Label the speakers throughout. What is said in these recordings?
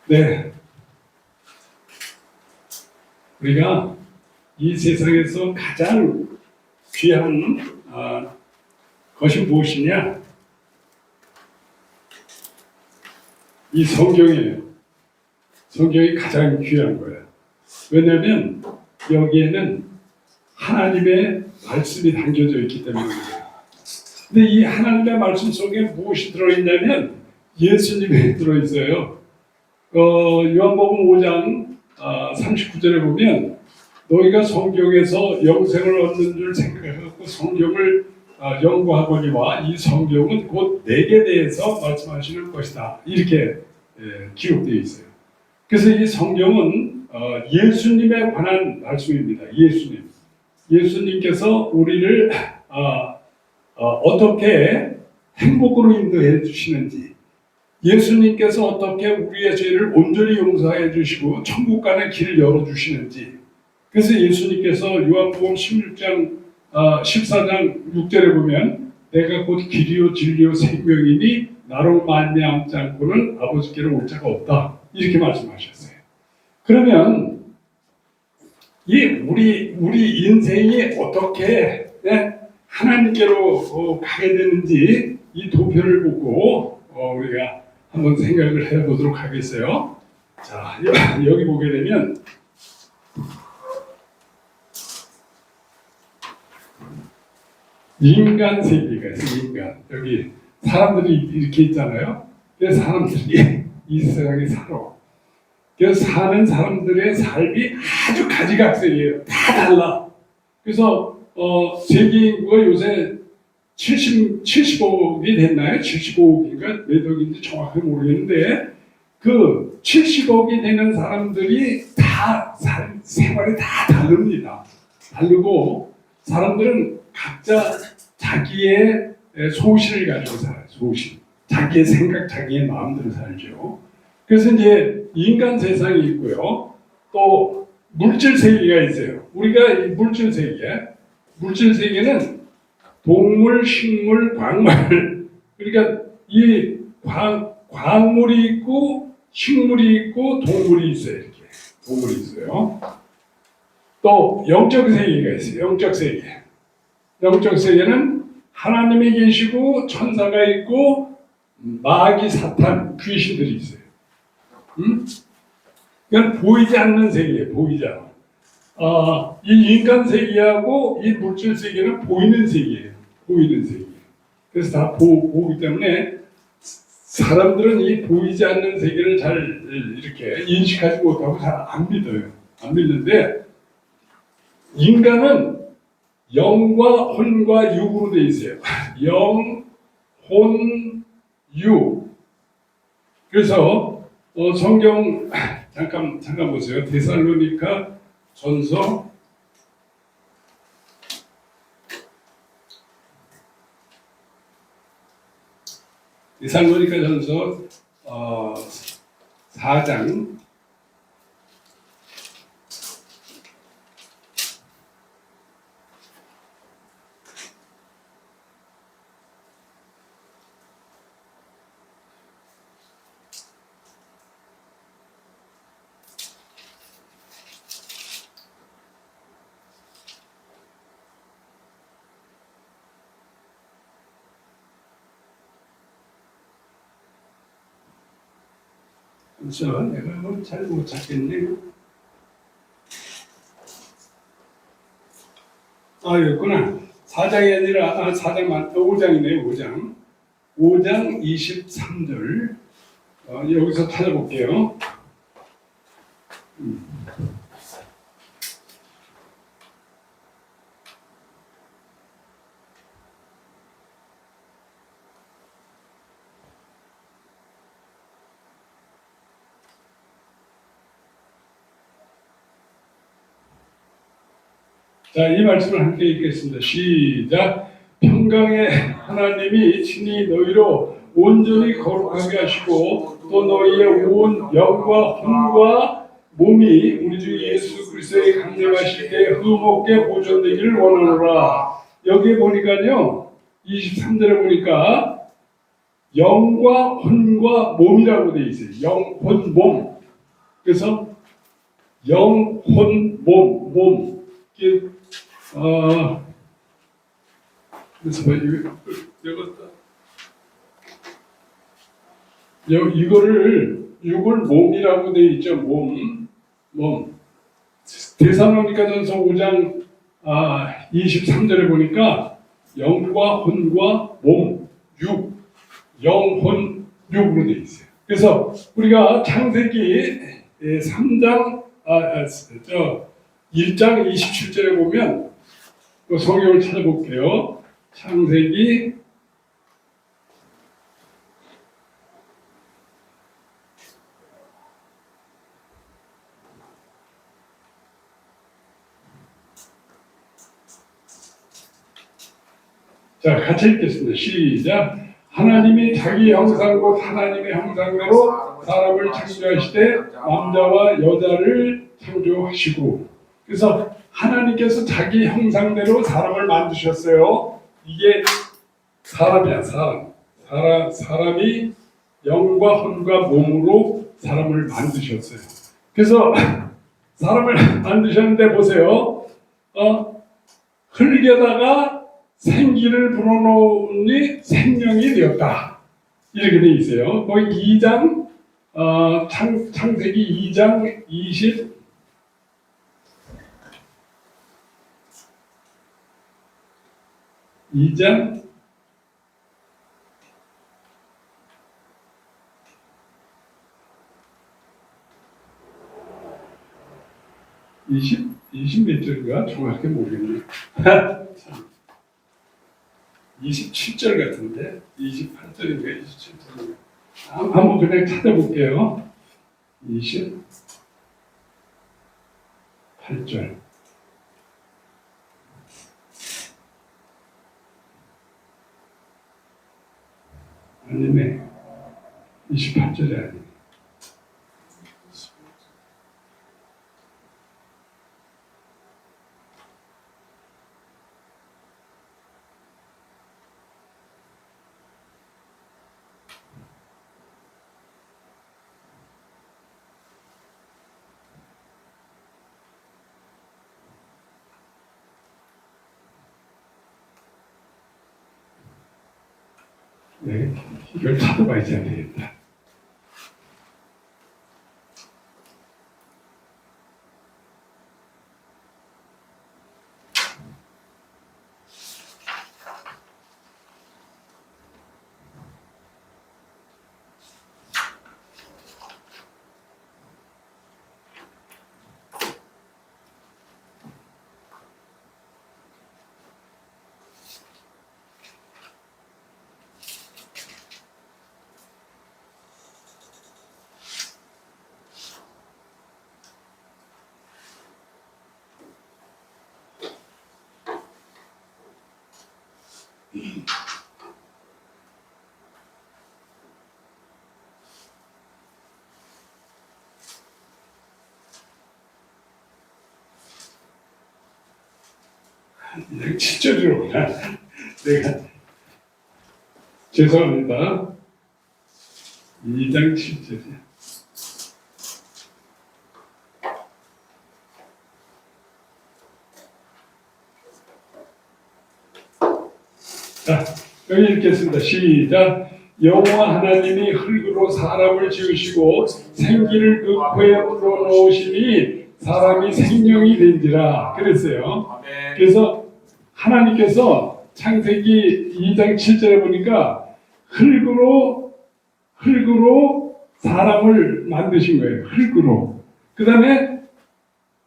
Speaker 1: 네, 우리가 이 세상에서 가장 귀한 것이 무엇이냐? 이 성경이에요. 성경이 가장 귀한 거예요. 왜냐하면 여기에는 하나님의 말씀이 담겨져 있기 때문입니다. 근데 이 하나님의 말씀 속에 무엇이 들어있냐면 예수님이 들어있어요. 요한복음 5장 39절에 보면 너희가 성경에서 영생을 얻는 줄 생각하고 성경을 연구하거니와 이 성경은 곧 내게 대해서 말씀하시는 것이다. 이렇게 기록되어 있어요. 그래서 이 성경은 예수님에 관한 말씀입니다. 예수님께서 우리를 어떻게 행복으로 인도해 주시는지, 예수님께서 어떻게 우리의 죄를 온전히 용서해 주시고 천국 가는 길을 열어 주시는지. 그래서 예수님께서 요한복음 16장 14장 6절에 보면 내가 곧 길이요 진리요 생명이니 나로 말미암지 않고는 아버지께로 올 자가 없다. 이렇게 말씀하셨어요. 그러면 우리 인생이 어떻게 하나님께로 가게 되는지 이 도표를 보고 우리가 한번 생각을 해보도록 하겠어요. 자, 여기 보게 되면 인간 세계가 있어요. 인간. 여기 사람들이 이렇게 있잖아요. 그래서 사람들이 이 세상에 살아. 그래서 사는 사람들의 삶이 아주 가지각색이에요. 다 달라. 그래서 세계 인구가 요새 70억이 됐나요? 75억인가 몇 억인지 정확히 모르겠는데 그 70억이 되는 사람들이 다 생활이 다 다릅니다. 다르고 사람들은 각자 자기의 소신을 가지고 살아요. 소신. 자기의 생각, 자기의 마음대로 살죠. 그래서 이제 인간 세상이 있고요. 또 물질 세계가 있어요. 우리가 이 물질 세계는 동물, 식물, 광물. 그러니까 이 광물이 있고 식물이 있고 동물이 있어요. 이렇게 동물이 있어요. 또 영적 세계가 있어요. 영적 세계는 하나님이 계시고 천사가 있고 마귀, 사탄, 귀신들이 있어요. 그냥 보이지 않는 세계예요. 보이지 않아. 이 인간 세계하고 이 물질 세계는 보이는 세계예요. 그래서 다 보기 때문에 사람들은 이 보이지 않는 세계를 잘 이렇게 인식하지 못하고 잘 안 믿어요. 안 믿는데 인간은 영과 혼과 육으로 되어 있어요. 영, 혼, 육. 그래서 성경 잠깐 보세요. 데살로니가 전서 4장 내가 잘 못 찾겠네요. 여기구나. 4장이 아니라 5장이네요. 5장 23절. 여기서 찾아볼게요. 자, 이 말씀을 함께 읽겠습니다. 시작. 평강의 하나님이 친히 너희로 온전히 거룩하게 하시고 또 너희의 온 영과 혼과 몸이 우리 주 예수 그리스도의 강림하실 때 흠없게 보존되기를 원하노라. 여기에 보니까요, 23절에 보니까 영과 혼과 몸이라고 되어 있어요. 영, 혼, 몸. 그래서 영, 혼, 몸. 이게 그래서 이거를 육을 몸이라고 돼 있죠. 몸. 데살로니가전서 5장 23절에 보니까 영과 혼과 몸, 육, 영, 혼, 육으로 돼 있어요. 그래서 우리가 창세기 3장 1장 27절에 보면 그 성경을 찾아볼게요. 창세기 자, 같이 읽겠습니다. 시작. 하나님이 자기 형상 곧 하나님의 형상대로 사람을 창조하시되 남자와 여자를 창조하시고. 그래서 하나님께서 자기 형상대로 사람을 만드셨어요. 이게 사람이야, 사람. 사람이 영과 혼과 몸으로 사람을 만드셨어요. 그래서 사람을 만드셨는데 보세요. 흙에다가 생기를 불어넣으니 생명이 되었다. 이렇게 돼 있어요. 거기 2장 창세기 2장 2장 20 몇 절인가 정확히 모르겠네. 27절 같은데 28절인가 27절인가 한번 그냥 찾아볼게요. 28절 아니네 28절이 아니네. 네, 이걸 찾아봐야 되겠다. 그냥 7절이로구나. 내가 죄송합니다. 2장 7절이야. 자, 여기 읽겠습니다. 시작. 여호와 하나님이 흙으로 사람을 지으시고 생기를 그 코에 불어넣으시니 사람이 생명이 된지라 그랬어요. 그래서 하나님께서 창세기 2장 7절에 보니까 흙으로 사람을 만드신 거예요. 흙으로. 그 다음에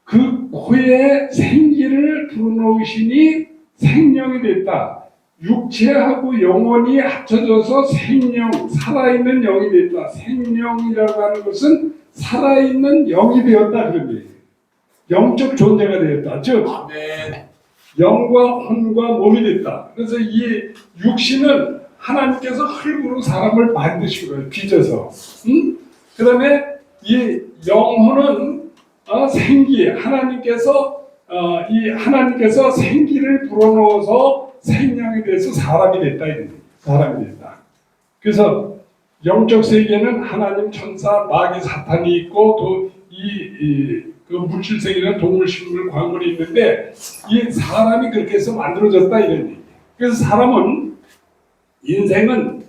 Speaker 1: 그 코에 생기를 불어넣으시니 생명이 됐다. 육체하고 영혼이 합쳐져서 생명, 살아있는 영이 됐다. 생명이라고 하는 것은 살아있는 영이 되었다. 그런 거예요. 영적 존재가 되었다. 즉, 영과 혼과 몸이 됐다. 그래서 이 육신은 하나님께서 흙으로 사람을 만드신 거예요. 빚어서. 그 다음에 이 영혼은 생기, 하나님께서 생기를 불어넣어서 생명이 돼서 사람이 됐다. 사람이 됐다. 그래서 영적 세계는 하나님, 천사, 마귀, 사탄이 있고 또 그 물질생이나 동물, 식물, 광물이 있는데 이 사람이 그렇게 해서 만들어졌다 이런 얘기. 그래서 사람은 인생은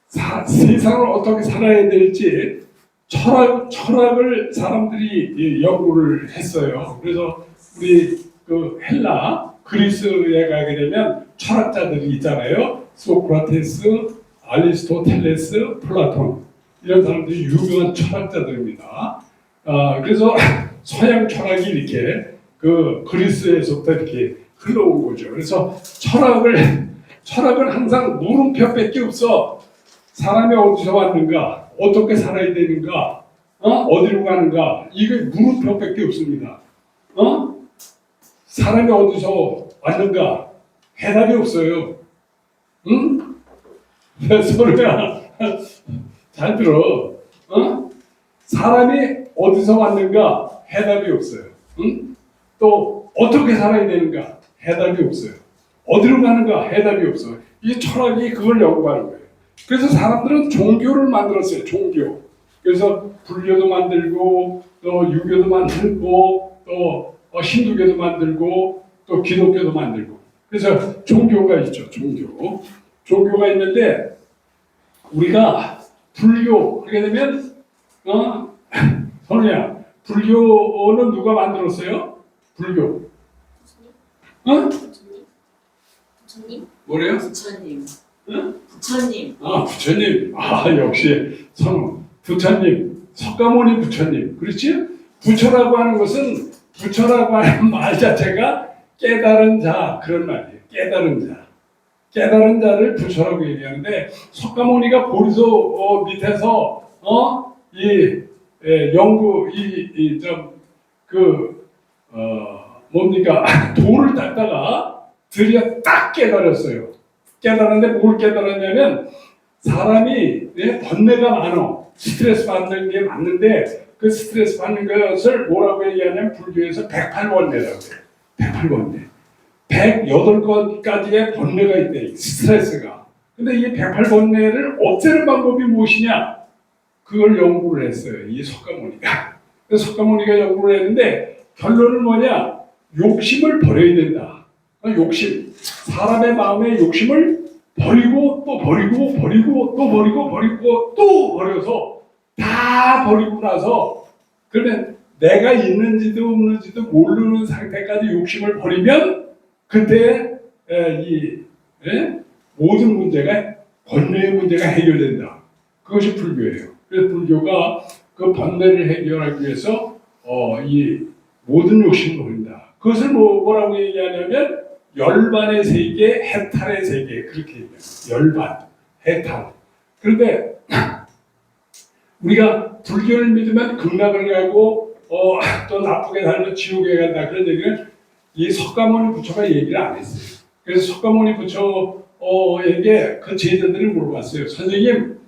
Speaker 1: 세상을 어떻게 살아야 될지 철학을 사람들이 연구를 했어요. 그래서 우리 그 헬라 그리스에 가게 되면 철학자들이 있잖아요. 소크라테스, 아리스토텔레스, 플라톤 이런 사람들이 유명한 철학자들입니다. 그래서 서양 철학이 이렇게 그 그리스에서부터 이렇게 흘러온 거죠. 그래서 철학은 항상 물음표밖에 없어. 사람이 어디서 왔는가, 어떻게 살아야 되는가, 어디로 가는가, 이게 물음표밖에 없습니다. 사람이 어디서 왔는가, 해답이 없어요. 응? 소리야, 잘 들어. 사람이 어디서 왔는가, 해답이 없어요. 응? 또 어떻게 살아야 되는가, 해답이 없어요. 어디로 가는가, 해답이 없어요. 이 철학이 그걸 연구하는 거예요. 그래서 사람들은 종교를 만들었어요. 종교. 그래서 불교도 만들고 또 유교도 만들고 또 힌두교도 만들고 또 기독교도 만들고. 그래서 종교가 있죠. 종교가 있는데 우리가 불교 하게 되면 선우야, 불교는 누가 만들었어요? 불교.
Speaker 2: 부처님?
Speaker 1: 뭐래요?
Speaker 2: 부처님.
Speaker 1: 응?
Speaker 2: 부처님.
Speaker 1: 부처님. 역시 성우. 부처님. 석가모니 부처님. 그렇지? 부처라고 하는 것은 부처라고 하는 말 자체가 깨달은 자 그런 말이에요. 깨달은 자. 깨달은 자를 부처라고 얘기하는데 석가모니가 보리소 밑에서 연구 뭡니까 돌을 닦다가 드디어 딱 깨달았어요. 깨달았는데 뭘 깨달았냐면 사람이 번뇌가 많아. 스트레스 받는 게 맞는데 그 스트레스 받는 것을 뭐라고 얘기하냐면 불교에서 108번뇌라고 해요. 108번뇌. 108가지의 번뇌가 있대. 스트레스가. 근데 이 108번뇌를 없애는 방법이 무엇이냐? 그걸 연구를 했어요. 이 석가모니가. 그래서 석가모니가 연구를 했는데 결론은 뭐냐? 욕심을 버려야 된다. 욕심. 사람의 마음의 욕심을 버리고 또 버리고 버리고 또 버리고 버리고 또 버려서 다 버리고 나서 그러면 내가 있는지도 없는지도 모르는 상태까지 욕심을 버리면 그때 모든 문제가 번뇌의 문제가 해결된다. 그것이 불교예요. 그래서 불교가 그 번뇌를 해결하기 위해서 이 모든 욕심을 버린다. 그것을 뭐라고 얘기하냐면 열반의 세계, 해탈의 세계 그렇게 얘기해요. 열반, 해탈. 그런데 우리가 불교를 믿으면 극락을 가고 또 나쁘게 살면 지옥에 간다 그런 얘기는 이 석가모니 부처가 얘기를 안 했어요. 그래서 석가모니 부처에게 그 제자들이 물어봤어요. 선생님,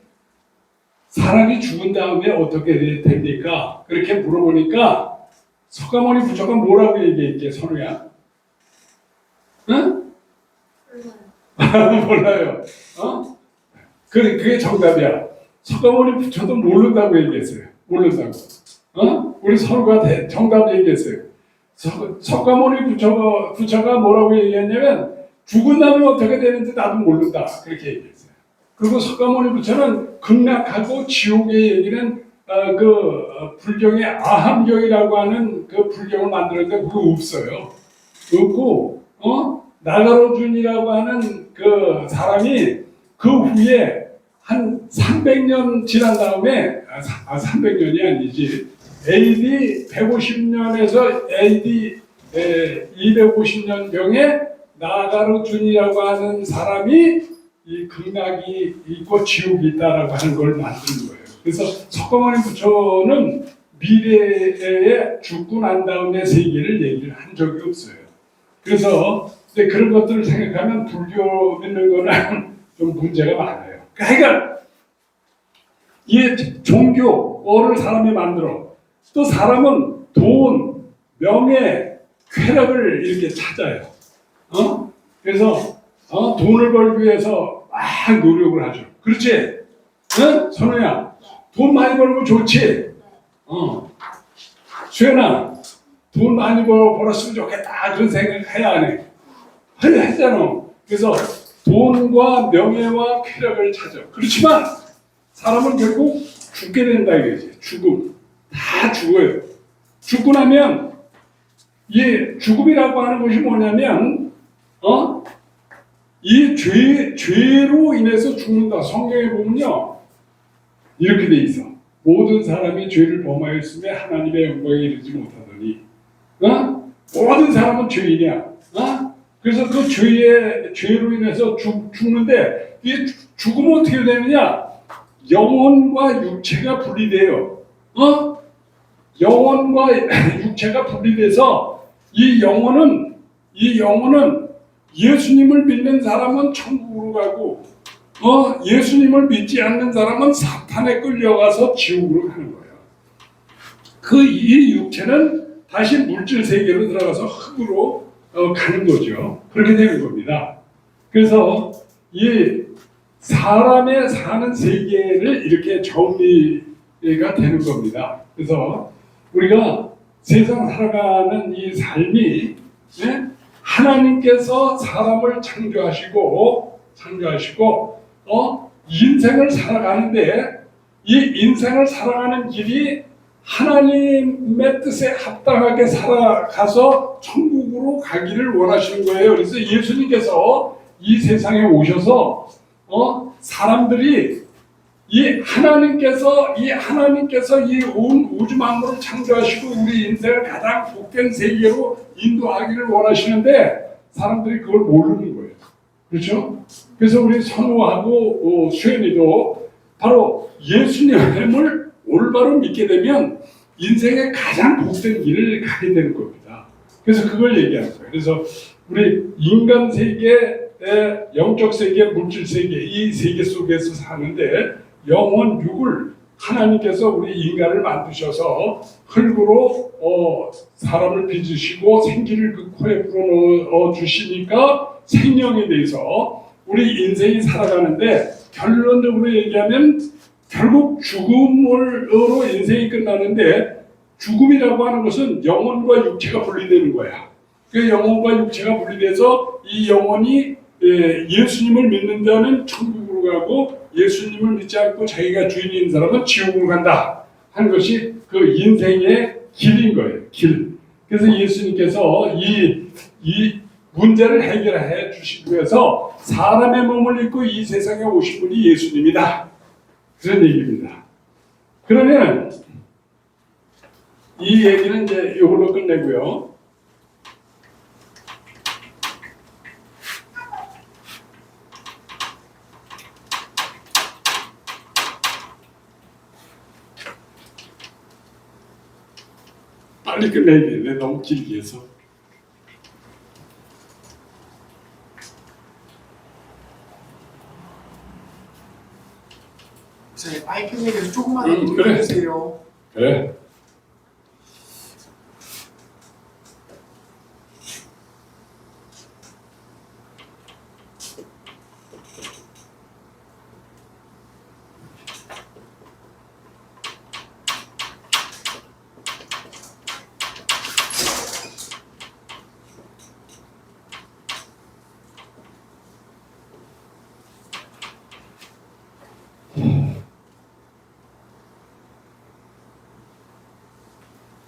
Speaker 1: 사람이 죽은 다음에 어떻게 됩니까? 그렇게 물어보니까 석가모니 부처가 뭐라고 얘기했게, 선우야? 응? 몰라요. 그게 정답이야. 석가모니 부처도 모른다고 얘기했어요. 모른다고. 우리 선우가 정답 얘기했어요. 석가모니 부처가 뭐라고 얘기했냐면 죽은 다음에 어떻게 되는지 나도 모른다. 그렇게 얘기했어요. 그리고 석가모니 부처는 극락하고 지옥의 얘기는 불경의 아함경이라고 하는 그 불경을 만들었는데 그거 없어요. 없고 나가로준이라고 하는 그 사람이 그 후에 한 300년 지난 다음에 300년이 아니지 AD 150년에서 AD 250년경에 나가로준이라고 하는 사람이 이 극락이 있고 지옥이 있다라고 하는 걸 만든 거예요. 그래서 석가모니 부처는 미래에 죽고 난 다음에 세계를 얘기를 한 적이 없어요. 그래서 이제 그런 것들을 생각하면 불교 믿는 거는 좀 문제가 많아요. 그러니까 이 종교를 사람이 만들어 또 사람은 돈, 명예, 쾌락을 이렇게 찾아요. 그래서 돈을 벌기 위해서 막 노력을 하죠. 그렇지? 선우야, 돈 많이 벌면 좋지? 수연아, 돈 많이 벌었으면 좋겠다. 그런 생각해야 안 해? 하잖아. 그래서 돈과 명예와 쾌락을 찾아. 그렇지만 사람은 결국 죽게 된다 이거지. 죽음. 다 죽어요. 죽고 나면 이 죽음이라고 하는 것이 뭐냐면 이 죄로 인해서 죽는다. 성경에 보면요 이렇게 돼 있어. 모든 사람이 죄를 범하였으며 하나님의 영광에 이르지 못하더니 모든 사람은 죄인이야. 그래서 그 죄로 인해서 죽는데 이 죽으면 어떻게 되느냐? 영혼과 육체가 분리돼요. 영혼과 육체가 분리돼서 이 영혼은 예수님을 믿는 사람은 천국으로 가고 예수님을 믿지 않는 사람은 사탄에 끌려가서 지옥으로 가는 거예요. 이 육체는 다시 물질 세계로 들어가서 흙으로 가는 거죠. 그렇게 되는 겁니다. 그래서 이 사람의 사는 세계를 이렇게 정리가 되는 겁니다. 그래서 우리가 세상 살아가는 이 삶이 하나님께서 사람을 창조하시고 인생을 살아가는데 이 인생을 살아가는 길이 하나님의 뜻에 합당하게 살아가서 천국으로 가기를 원하시는 거예요. 그래서 예수님께서 이 세상에 오셔서 사람들이 하나님께서 이 온 우주 만물을 창조하시고 우리 인생을 가장 복된 세계로 인도하기를 원하시는데 사람들이 그걸 모르는 거예요. 그렇죠? 그래서 우리 선우하고 수연이도 바로 예수님을 올바로 믿게 되면 인생의 가장 복된 길을 가게 되는 겁니다. 그래서 그걸 얘기하는 거예요. 그래서 우리 인간 세계, 영적 세계, 물질 세계 이 세계 속에서 사는데 영혼 육을 하나님께서 우리 인간을 만드셔서 흙으로 사람을 빚으시고 생기를 그 코에 불어넣어 주시니까 생명에 대해서 우리 인생이 살아가는데 결론적으로 얘기하면 결국 죽음으로 인생이 끝나는데 죽음이라고 하는 것은 영혼과 육체가 분리되는 거야. 그 영혼과 육체가 분리돼서 이 영혼이 예수님을 믿는 자는 천국으로 가고 예수님을 믿지 않고 자기가 주인인 사람은 지옥으로 간다 하는 것이 그 인생의 길인 거예요. 길. 그래서 예수님께서 이 문제를 해결해 주시기 위해서 사람의 몸을 입고 이 세상에 오신 분이 예수님이다. 그런 얘기입니다. 그러면 이 얘기는 이제 이걸로 끝내고요. 빨리 끝내야 돼. 너무 길게 해서.
Speaker 3: 제 아이패드에서 조금만 더 눌러주세요.
Speaker 1: 그래.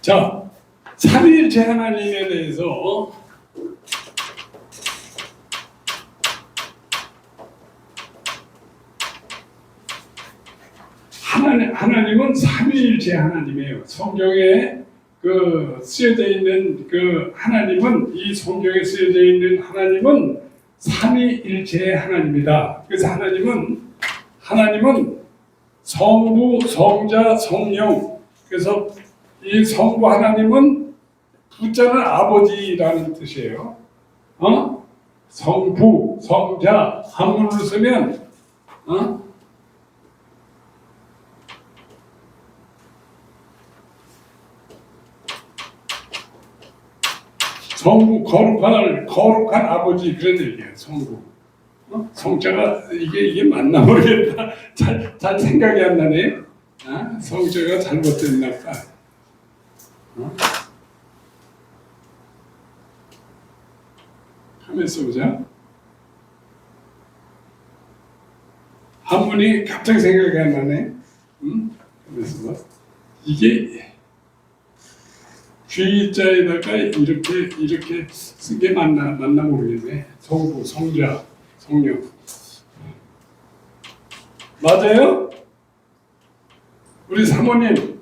Speaker 1: 자, 삼위일체 하나님에 대해서 하나님은 삼위일체 하나님이에요. 성경에 그 쓰여져 있는 그 하나님은 이 성경에 쓰여져 있는 하나님은 삼위일체의 하나님이다. 그래서 하나님은 성부, 성자, 성령. 그래서 이 성부 하나님은 부자는 아버지라는 뜻이에요. 성부, 성자 한문으로 쓰면 성부 거룩한 아버지 그런 얘기예요. 성부. 성자가 이게 맞나 모르겠다. 잘 생각이 안 나네. 성자가 잘못됐나 봐. 가만 있어보자. 한문이 갑자기 생각이 안 나네. 가만 있어봐. 이게 귀자에다가 이렇게 쓴 게 맞나 모르겠네. 성부, 성자, 성령. 맞아요? 우리 사모님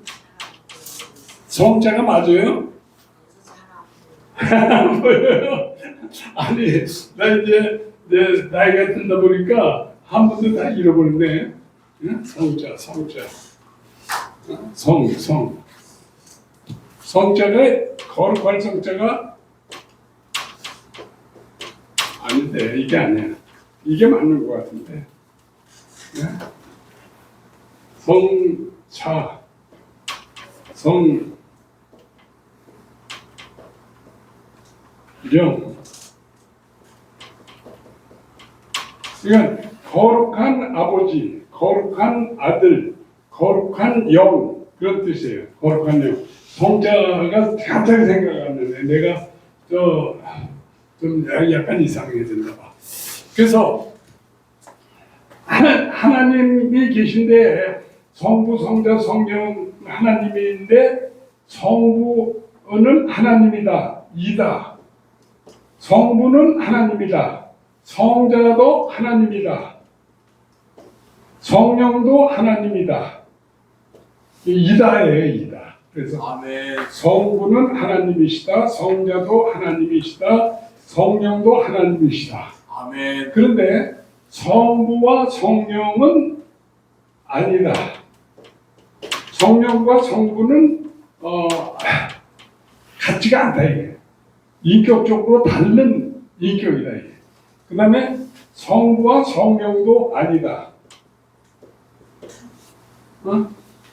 Speaker 1: 성자가 맞아요? 안 보여요? 아니 나 이제 내 나이가 들다 보니까 한 번도 다 잃어버렸네. 응? 성자. 성자가 거룩한 성자가 아닌데 이게 아니야. 이게 맞는 것 같은데. 네? 성차, 성령. 그러니까 거룩한 아버지, 거룩한 아들, 거룩한 영 그런 뜻이에요. 거룩한 영. 성자가 갑자기 생각 안 나네. 내가 좀 약간 이상해졌나 봐. 그래서 하나님이 계신데 성부, 성자, 성령 하나님인데 성부는 하나님이다. 이다. 성부는 하나님이다. 성자도 하나님이다. 성령도 하나님이다. 이다예요, 이다. 그래서
Speaker 3: 아멘.
Speaker 1: 성부는 하나님이시다. 성자도 하나님이시다. 성령도 하나님이시다.
Speaker 3: 아멘.
Speaker 1: 그런데 성부와 성령은 아니다. 성령과 성부는 같지가 않다 이게. 인격적으로 다른 인격이다 이게. 그 다음에 성부와 성령도 아니다.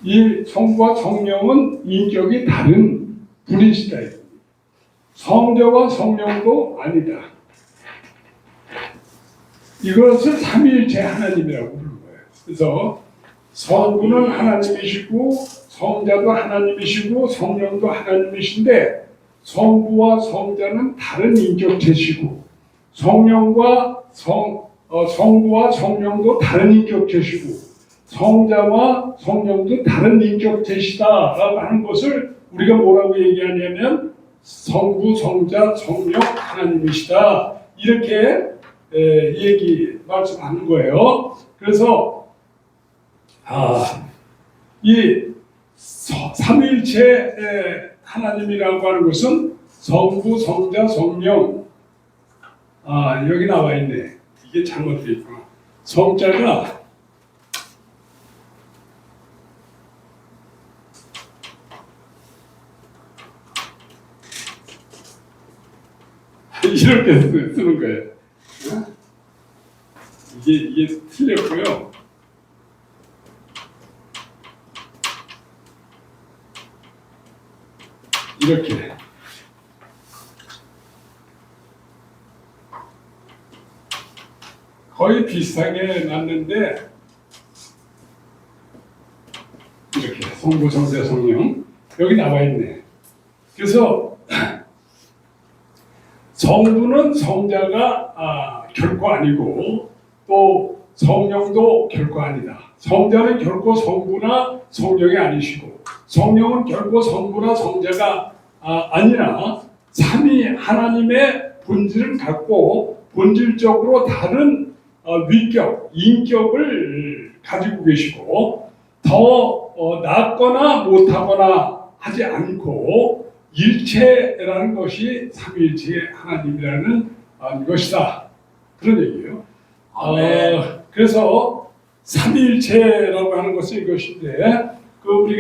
Speaker 1: 이 성부와 성령은 인격이 다른 분이시다. 성자와 성령도 아니다. 이것을 삼위일체 하나님이라고 부르는 거예요. 그래서 성부는 하나님이시고 성자도 하나님이시고 성령도 하나님이신데 성부와 성자는 다른 인격체시고 성령과 성부와 성령도 다른 인격체시고 성자와 성령도 다른 인격체시다라고 하는 것을 우리가 뭐라고 얘기하냐면 성부, 성자, 성령 하나님이시다 이렇게 말씀하는 거예요. 그래서 이 삼위일체 하나님이라고 하는 것은 성부, 성자, 성령. 여기 나와 있네. 이게 잘못되어 있구나. 성자가 이렇게 쓰는 거예요. 이게 틀렸고요. 이렇게 거의 비슷하게 났는데 이렇게 성부, 성자, 성령 여기 나와 있네. 그래서 성부는 성자가 결코 아니고 또 성령도 결코 아니다. 성자는 결코 성부나 성령이 아니시고 성령은 결코 성부나 성자가 아니라 삼위 하나님의 본질을 갖고 본질적으로 다른 위격, 인격을 가지고 계시고 더 낫거나 못하거나 하지 않고 일체라는 것이 삼위일체 하나님이라는 것이다. 그런 얘기예요. 그래서 삼위일체라고 하는 것은 이것인데 우리가